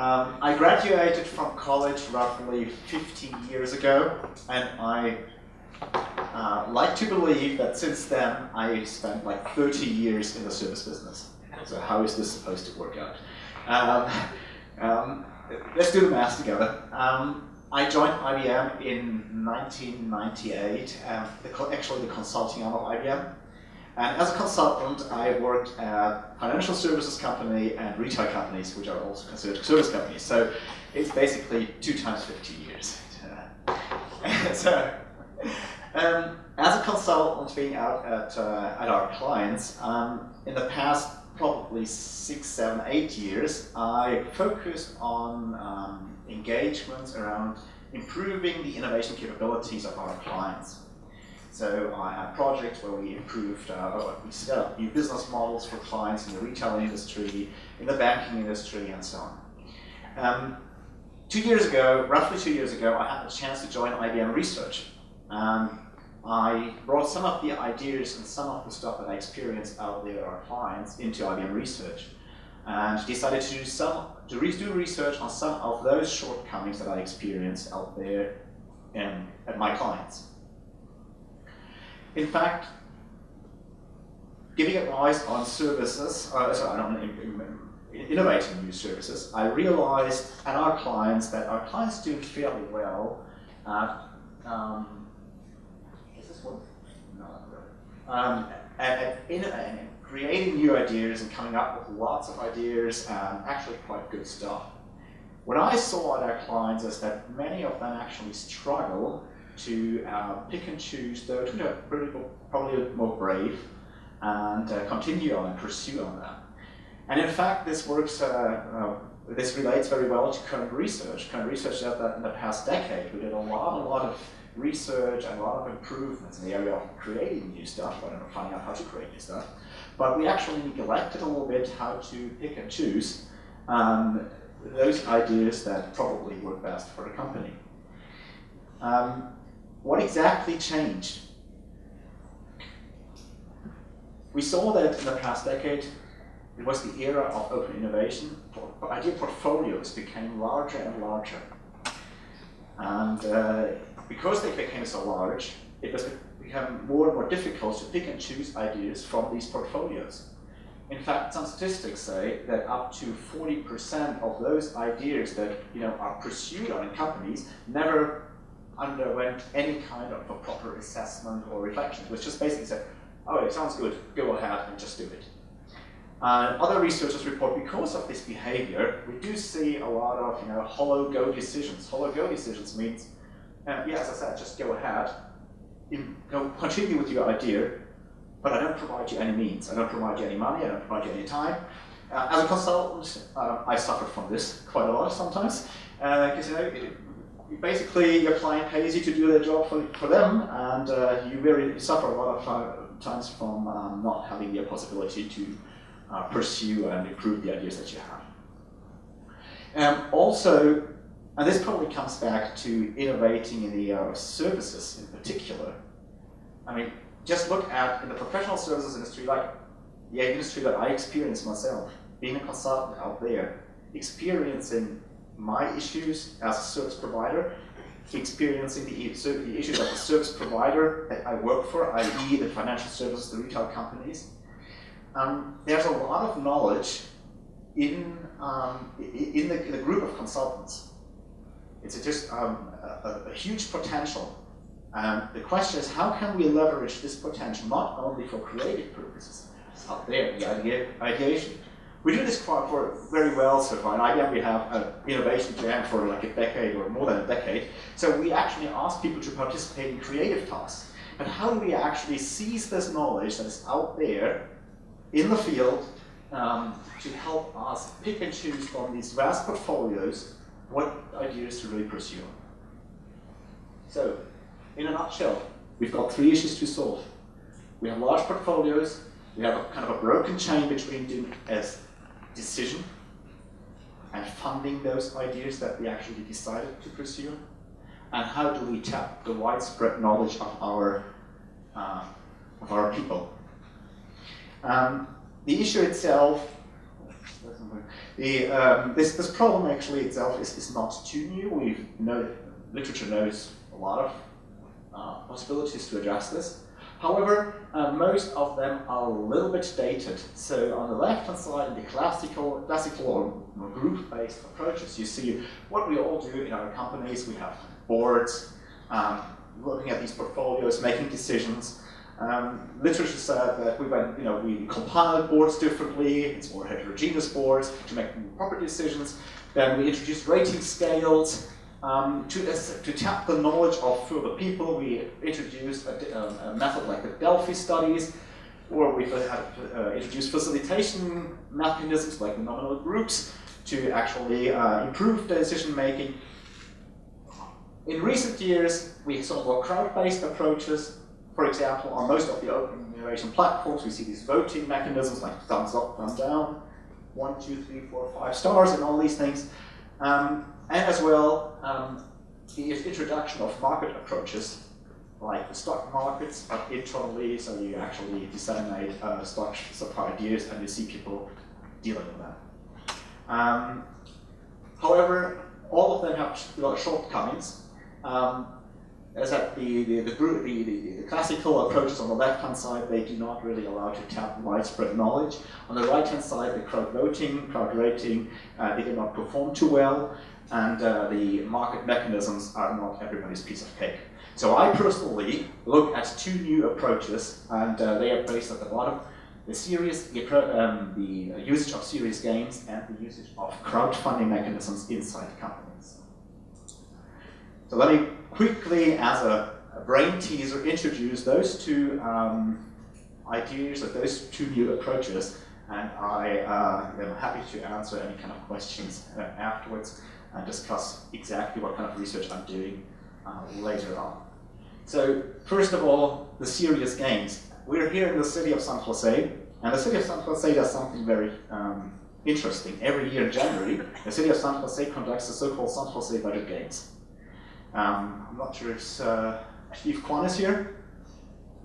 I graduated from college roughly 15 years ago, and I like to believe that since then I spent like 30 years in the service business. So how is this supposed to work out? Let's do the math together. I joined IBM in 1998, actually the consulting arm of IBM. And as a consultant, I worked at financial services company and retail companies, which are also considered service companies. So it's basically 2 times 15 years. So, as a consultant being out at our clients, in the past probably 6, 7, 8 years, I focused on engagements around improving the innovation capabilities of our clients. So I had projects where we improved, we set up new business models for clients in the retail industry, in the banking industry, and so on. 2 years ago, roughly 2 years ago, I had the chance to join IBM Research. I brought some of the ideas and some of the stuff that I experienced out there, our clients, into IBM Research, and decided to do research on some of those shortcomings that I experienced out there at my clients. In fact, giving advice on services, innovating new services, I realized at our clients that our clients do fairly well at, is this one? No, not really. At creating new ideas and coming up with lots of ideas and actually quite good stuff. What I saw at our clients is that many of them actually struggle to pick and choose those who are probably a bit more brave and continue on and pursue on that. And in fact, this works. This relates very well to current research. Current research does that in the past decade. We did a lot of research and a lot of improvements in the area of creating new stuff, finding out how to create new stuff. But we actually neglected a little bit how to pick and choose those ideas that probably work best for the company. What exactly changed? We saw that in the past decade, it was the era of open innovation. Idea portfolios became larger and larger. And because they became so large, it became more and more difficult to pick and choose ideas from these portfolios. In fact, some statistics say that up to 40% of those ideas that are pursued in companies never underwent any kind of a proper assessment or reflection. It was just basically said, oh, it sounds good, go ahead and just do it. Other researchers report because of this behavior, we do see a lot of hollow go decisions. Hollow go decisions means, as I said, just go ahead, continue with your idea, but I don't provide you any means. I don't provide you any money, I don't provide you any time. As a consultant, I suffer from this quite a lot sometimes, because basically your client pays you to do their job for them, and you suffer a lot of times from not having the possibility to pursue and improve the ideas that you have. Also, and this probably comes back to innovating in the area of services in particular. I mean, just look at in the professional services industry, like the industry that I experienced myself, being a consultant out there, experiencing my issues as a service provider, experiencing the issues of the service provider that I work for, i.e. the financial services, the retail companies. There's a lot of knowledge in the group of consultants. It's just a huge potential. The question is, how can we leverage this potential not only for creative purposes, out there, the ideation. We do this very well so far. In IBM we have an innovation jam for like a decade or more than a decade. So we actually ask people to participate in creative tasks. But how do we actually seize this knowledge that is out there in the field to help us pick and choose from these vast portfolios what ideas to really pursue? So, in a nutshell, we've got 3 issues to solve. We have large portfolios, we have a kind of a broken chain between doing as decision and funding those ideas that we actually decided to pursue, and how do we tap the widespread knowledge of our people. The issue itself, This problem actually itself is not too new. Literature knows a lot of possibilities to address this. However, most of them are a little bit dated. So on the left-hand side, in the classical or group-based approaches, you see what we all do in our companies. We have boards, looking at these portfolios, making decisions. Literature said that we compile boards differently. It's more heterogeneous boards to make proper decisions. Then we introduced rating scales. To tap the knowledge of further people, we introduced a method like the Delphi studies, or we've introduced facilitation mechanisms like the nominal groups to actually improve the decision making. In recent years, we saw more crowd-based approaches. For example, on most of the open innovation platforms, we see these voting mechanisms like thumbs up, thumbs down, 1, 2, 3, 4, 5 stars, and all these things. And as well, the introduction of market approaches, like the stock markets, but internally, so you actually disseminate stocks of ideas and you see people dealing with them. However, all of them have a lot of shortcomings. As at the classical approaches on the left-hand side, they do not really allow to tap widespread knowledge. On the right-hand side, the crowd voting, crowd rating, they do not perform too well. And the market mechanisms are not everybody's piece of cake. So I personally look at two new approaches, and they are based at the bottom: the usage of serious games and the usage of crowdfunding mechanisms inside companies. So let me quickly, as a brain teaser, introduce those two ideas, or those two new approaches, and I am happy to answer any kind of questions afterwards and discuss exactly what kind of research I'm doing later on. So first of all, the serious games. We're here in the city of San Jose, and the city of San Jose does something very interesting. Every year in January, the city of San Jose conducts the so-called San Jose Budget Games. I'm not sure if Steve Kwan is here.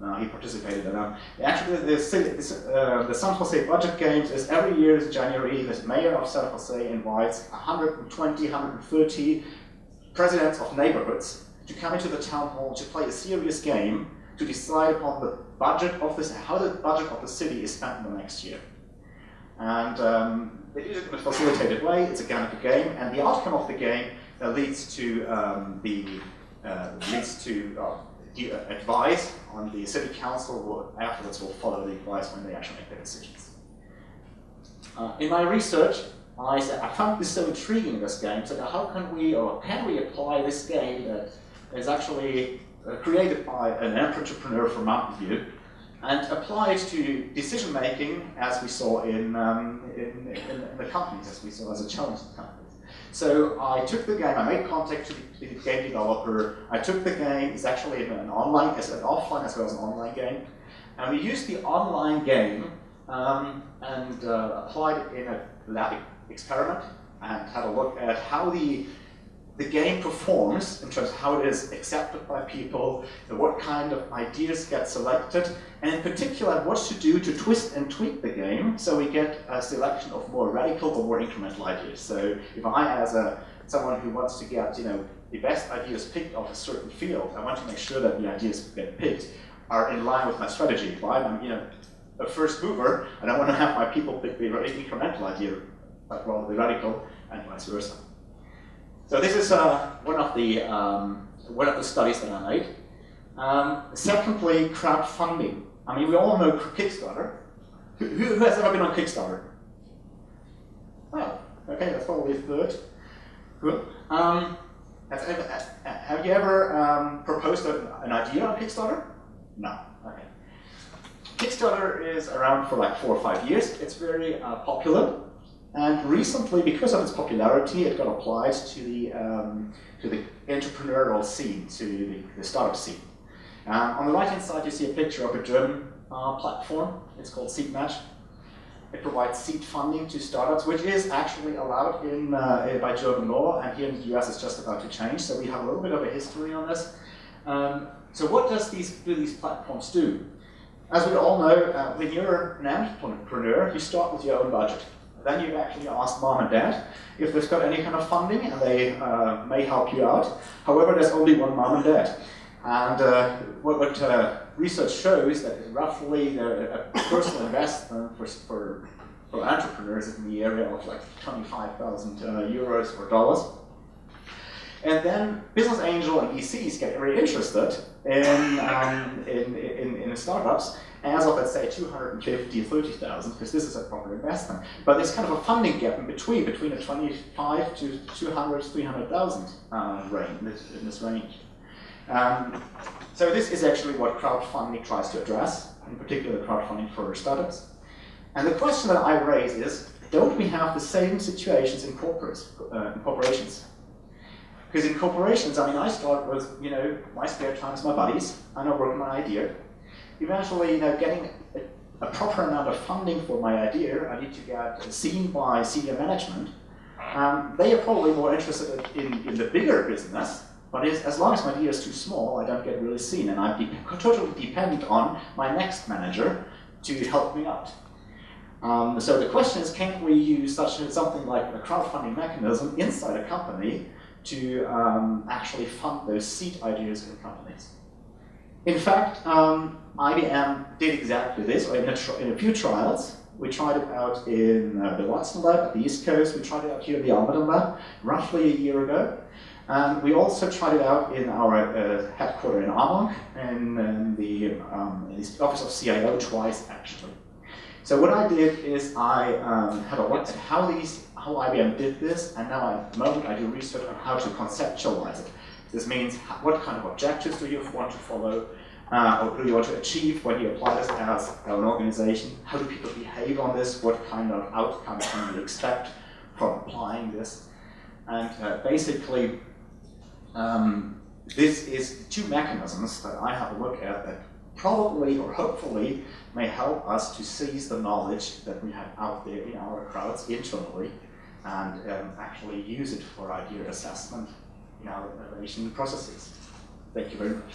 No, he participated in them. Actually, the San Jose Budget Games is every year in January. The mayor of San Jose invites 120, 130 presidents of neighborhoods to come into the town hall to play a serious game to decide upon the budget of this, how the budget of the city is spent in the next year. And they do it in a facilitated way. It's a kind of a game, and the outcome of the game leads to advice on the city council, who afterwards will follow the advice when they actually make their decisions. In my research, I found this so intriguing, this game, so how can we apply this game that is actually created by an entrepreneur from Mountain View and apply it to decision making, as we saw in the companies, as we saw as a challenge to companies. So I took the game, I made contact to the game developer. I took the game, it's actually an offline as well as an online game. And we used the online game and applied it in a lab experiment and had a look at how the game performs in terms of how it is accepted by people, what kind of ideas get selected, and in particular what to do to twist and tweak the game so we get a selection of more radical or more incremental ideas. So if I, as someone who wants to get the best ideas picked of a certain field, I want to make sure that the ideas get picked are in line with my strategy. If I'm a first mover, I don't want to have my people pick the incremental idea, but rather the radical, and vice versa. So this is one of the studies that I made. Secondly, crowdfunding. I mean, we all know Kickstarter. Who has ever been on Kickstarter? Oh, okay, that's probably a third. Cool. Have you ever proposed an idea on Kickstarter? No. Okay. Kickstarter is around for like 4 or 5 years. It's very popular. And recently, because of its popularity, it got applied to the entrepreneurial scene, to the startup scene. On the right-hand side, you see a picture of a German platform. It's called SeedMatch. It provides seed funding to startups, which is actually allowed by German law, and here in the US it's just about to change. So we have a little bit of a history on this. So what do these platforms do? As we all know, when you're an entrepreneur, you start with your own budget. then you actually ask mom and dad if they've got any kind of funding, and they may help you out. However, there's only one mom and dad. And what research shows that roughly a personal investment for entrepreneurs is in the area of like 25,000 euros or dollars. And then business angel and VCs get very interested in startups as of, let's say, 250, 30,000, because this is a proper investment. But there's kind of a funding gap in between a 25 to 200, 300,000 range, in this range. So this is actually what crowdfunding tries to address, in particular crowdfunding for startups. And the question that I raise is, don't we have the same situations in corporations? Because in corporations, I mean, I start with, my spare time is my buddies, and I work on my idea. Eventually, getting a proper amount of funding for my idea, I need to get seen by senior management. They are probably more interested in the bigger business, but as long as my idea is too small, I don't get really seen, and I totally depend on my next manager to help me out. So the question is, can't we use something like a crowdfunding mechanism inside a company to actually fund those seed ideas in companies? In fact, IBM did exactly this in a few trials. We tried it out in the Watson Lab at the East Coast. We tried it out here in the Almaden Lab roughly a year ago. And we also tried it out in our headquarters in Amok and in the office of CIO twice, actually. So what I did is I had a look at how IBM did this, and now at the moment I do research on how to conceptualize it. This means what kind of objectives do you want to follow, or do you want to achieve when you apply this as an organization? How do people behave on this? What kind of outcomes can you expect from applying this? And basically, this is two mechanisms that I have a look at that probably or hopefully may help us to seize the knowledge that we have out there in our crowds internally and actually use it for idea assessment in our innovation processes. Thank you very much.